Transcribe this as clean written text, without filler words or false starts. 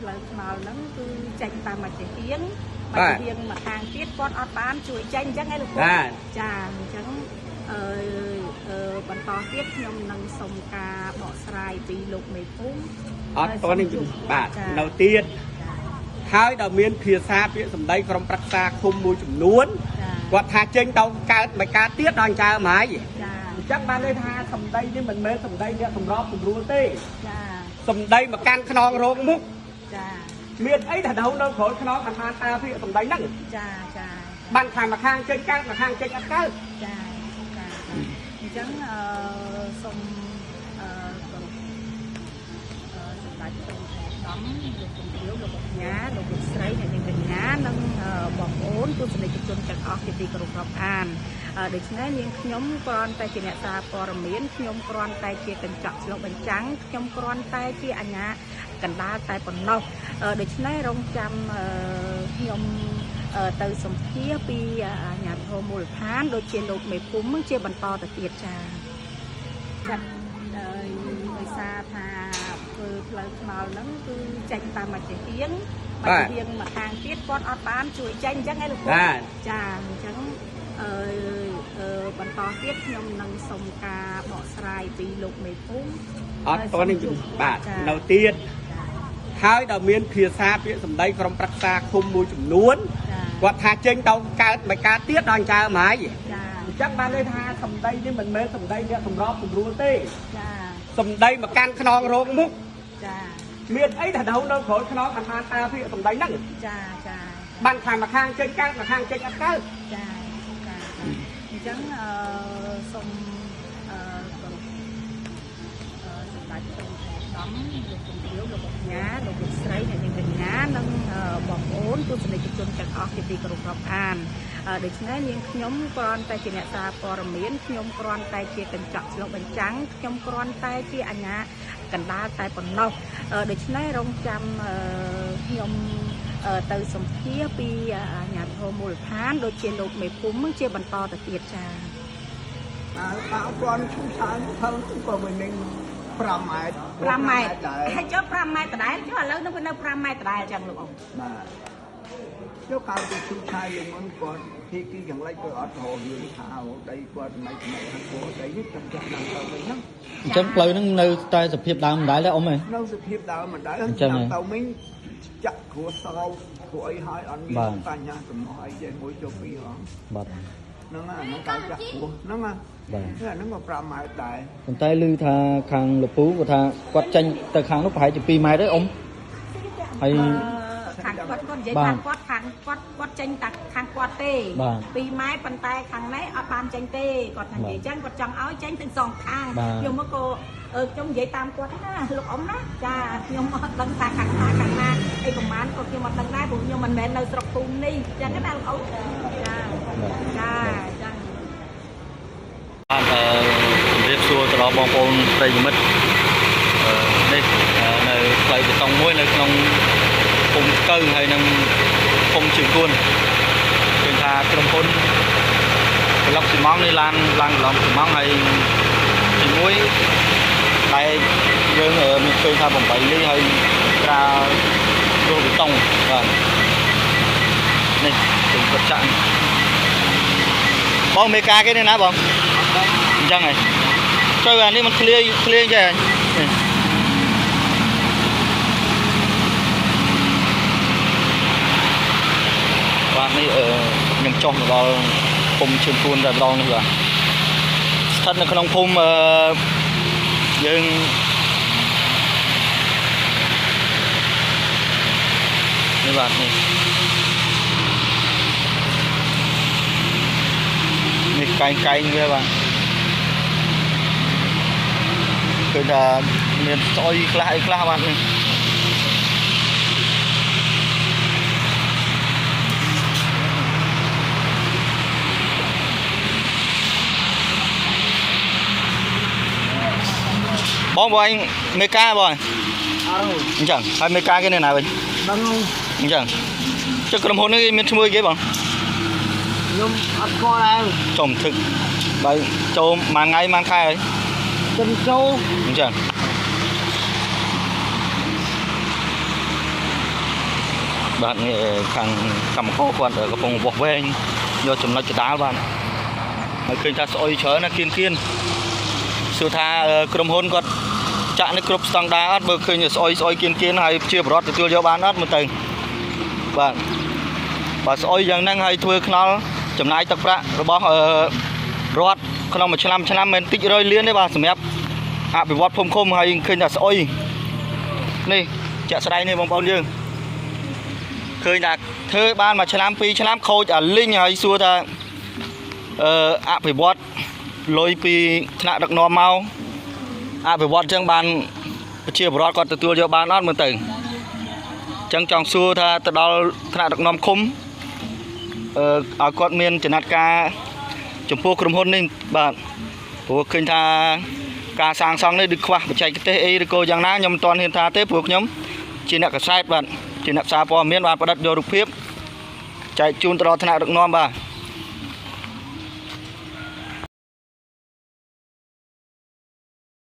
ផ្លូវថ្នល់ហ្នឹងគឺចេញតាមមកជាហៀងមកហៀងមកខាងទៀតគាត់អត់បានជួយចេញអញ្ចឹងឯងលោកគ្រូចាអញ្ចឹងបន្តទៀតខ្ញុំនឹងសុំការបកស្រាយពីលោកមេភូមិអត់តនេះបាទនៅទៀតហើយដល់មានភាសាពាក្យសម្ដីក្រុមប្រឹក្សាឃុំមួយចំនួនគាត់ថាចេញទៅកើតមកការទៀតដល់ចៅម៉ាយអញ្ចឹងបានន័យថាសម្ដីនេះមិនមែនសម្ដីអ្នកសម្របសម្រួលទេចាសម្ដីមកកាន់ខ្នងរោងមុខចាមានអីដែលនៅក្រោយខ្នងអាហារតាពាក្យសម្ដីហ្នឹងចាចាបានខាងមកខាងចេញកើតមកខាងចេញអត់កើតចាចាអញ្ចឹងសូមសម្ដេចព្រះសំលោកជំទាវលោកកញ្ញាលោកលោកស្រីអ្នកនាងកញ្ញានិងបងប្អូនទស្សនិកជនទាំងអស់ជាទីគោរពរាប់អានដូច្នេះនាងខ្ញុំគ្រាន់តែជាអ្នកសារព័ត៌មានខ្ញុំគ្រាន់តែជាកញ្ចក់ឆ្លុះបញ្ចាំងខ្ញុំគ្រាន់តែជាអាជ្ញាកណ្ដាលតែប៉ុណ្ណោះដូច្នេះរងចាំខ្ញុំទៅសម្ភាសពីអាជ្ញាធរមូលដ្ឋានដូចជាលោកមេភូមិជាបន្តទៅទៀតចាចាដោយសារថាធ្វើផ្លូវថ្នល់ហ្នឹងគឺចេញតាមមកជាហៀងមកហៀងមកខាងទៀតគាត់អត់បានជួយចេញអញ្ចឹងឯងលោកគ្រូចាអញ្ចឹងបន្តទៀតខ្ញុំនឹងសុំការបកស្រាយពីលោកមេភូមិអត់តនេះបាទនៅទៀតហើយដល់មានភាសាពាក្យសម្ដីក្រុមប្រឹក្សាឃុំមួយចំនួនគាត់ថាចេញទៅកើតមកការទៀតដល់ចៅម៉ាយអញ្ចឹងបានន័យថាសម្ដីនេះមិនមែនសម្ដីអ្នកសម្របសម្រួលទេចាសម្ដីមកកាន់ខ្នងរោងមុខចាមានអីដែលនៅក្រោយខ្នងអាហារតាពាក្យសម្ដីហ្នឹងចាចាបានខាងមកខាងចេញកើតមកខាងចេញអត់កើតចាចាអញ្ចឹងសូមសម្ដេចព្រះសំលោកជំទាវលោកកញ្ញាលោកលោកស្រីអ្នកនាងកញ្ញានិងបងប្អូនទស្សនិកជនទាំងអស់ជាទីគោរពរាប់អានដូច្នេះនាងខ្ញុំគ្រាន់តែជាអ្នកសារព័ត៌មានខ្ញុំគ្រាន់តែជាកញ្ចក់ឆ្លុះបញ្ចាំងខ្ញុំគ្រាន់តែជាអាជ្ញាកណ្ដាលតែប៉ុណ្ណោះដូច្នេះរងចាំខ្ញុំទៅសម្ភាសពីអាជ្ញាធរមូលដ្ឋានដូចជាលោកមេភូមិជាបន្តទៅទៀតចាបាទគាត់ឈូសឆាយធ្វើក៏វិញ5ម៉ែត្រ5ម៉ែត្រហើយចុះ5ម៉ែត្រដដែលចុះឥឡូវនឹងនៅ5ម៉ែត្រដដែលចឹងលោកអង្គបាទចុះកាលពីឈូសឆាយយើងមុនគាត់ទីយ៉ាងឡេចគាត់អត់រហរឿងថាដីគាត់មិនគាត់ដីនេះខ្ញុំចាប់ដល់ទៅវិញហ្នឹងអញ្ចឹងផ្លូវហ្នឹងនៅតែសភាពដើមម្ដងដែរអ៊ំហ៎នៅសភាពដើមម្ដងអញ្ចឹងទៅវិញចាក់គ្រួសារព្រោះអីហើយអត់មានបញ្ហាកំណត់អីទេមួយចុះពីរហងបាទហ្នឹងហ្នឹងកៅចាក់គ្រួហ្នឹងបាទហ្នឹងក៏5ម៉ែត្រដែរប៉ុន្តែឮថាខាងលពូគាត់ថាគាត់ចេញទៅខាងនោះប្រហែលជា2ម៉ែត្រទេអ៊ំហើយខាងគាត់និយាយថាគាត់ចេញតែខាងគាត់ទេ2ម៉ែត្រប៉ុន្តែខាងនេះអត់បានចេញទេគាត់ថានិយាយចឹងគាត់ចង់ឲ្យចេញទាំងសងខាងខ្ញុំមកក៏ខ្ញុំនិយាយតាមគាត់ណាលោកអ៊ំណាចាខ្ញុំអត់ដឹងថាខាងណាអីប្រហែលក៏ខ្ញុំអត់ដឹងដែរព្រោះខ្ញុំមិនមែននៅស្រុកភូមិនេះចឹងណាលោកអ៊ំចាចាចឹងបាទជំរាបសួរទៅដល់បងប្អូនប្រិយមិត្តនេះនៅផ្លូវបេតុងមួយនៅក្នុងភូមិកៅហើយនឹងភូមិជើងគួនឃើញថាក្រុមហ៊ុនប្លុកស៊ីម៉ង់នេះឡើងប្លុកស៊ីម៉ង់ហើយទីមួយតែយើងមានឃើញថា8លីហើយក្រាលរោបេតុងបាទនេះជុំគាត់ចាក់បងមេការគេនេះណាបងអញ្ចឹងហើយចូលអានេះมันឃ្លាចេះហើយបាទនេះខ្ញុំចុះមកដល់ភូមិជើងគួនតែម្ដងនេះបាទស្ថិតនៅក្នុងភូមិយើងនេះបាទនេះកែងវាបាទគឺថាមានស្អុយខ្លះអីខ្លះបាទនេះបងអញមេកាបងអញ្ចឹងហើយមេកាគេនៅណាវិញអញ្ចឹងចុះក្រុមហ៊ុននេះមានឈ្មោះគេបងខ្ញុំអត់ស្គាល់ដែរចំទឹកបើចូលមួយថ្ងៃមួយខែហើយចំចូលអញ្ចឹង បាទនេះខាងកម្មករគាត់កំពុងបោះវែងយកចំណុចកដាលបាទហើយឃើញថាស្អុយច្រើនណាគៀនសួរថាក្រុមហ៊ុនគាត់ចាក់នេះគ្រប់ស្តង់ដារអត់មើលឃើញស្អុយគៀនហើយជាបរដ្ឋទទួលយកបានអត់មើលទៅបាទបើស្អុយយ៉ាងហ្នឹងហើយធ្វើខ្នល់ចំណាយទឹកប្រាក់របស់រដ្ឋក្នុងមួយឆ្នាំមិនតិច100លានទេបាទសម្រាប់អភិវឌ្ឍភូមិឃុំហើយឃើញថាស្អុយនេះជាក់ស្ដែងនេះបងប្អូនយើងឃើញថាធ្វើបានមួយឆ្នាំ2ឆ្នាំខូចអាលីងហើយសួរថាអភិវឌ្ឍលុយពីថ្នាក់ដឹកនាំមកអភិវឌ្ឍចឹងបានប្រជាពលរដ្ឋគាត់ទទួលយកបានអត់មើលទៅចឹងចង់សួរថាទៅដល់ថ្នាក់ដឹកនាំឃុំឲ្យគាត់មានចំណាត់ការចំពោះក្រុមហ៊ុននេះបាទព្រោះឃើញថាការសាងសង់នេះដូចខ្វះបច្ចេកទេសអីឬក៏យ៉ាងណាខ្ញុំមិនទាន់ហ៊ានថាទេព្រោះខ្ញុំជាអ្នកកសែតបាទជាអ្នកសារព័ត៌មានបានផ្ដិតយករូបភាពចែកជូនទៅដល់ថ្នាក់ដឹកនាំបាទ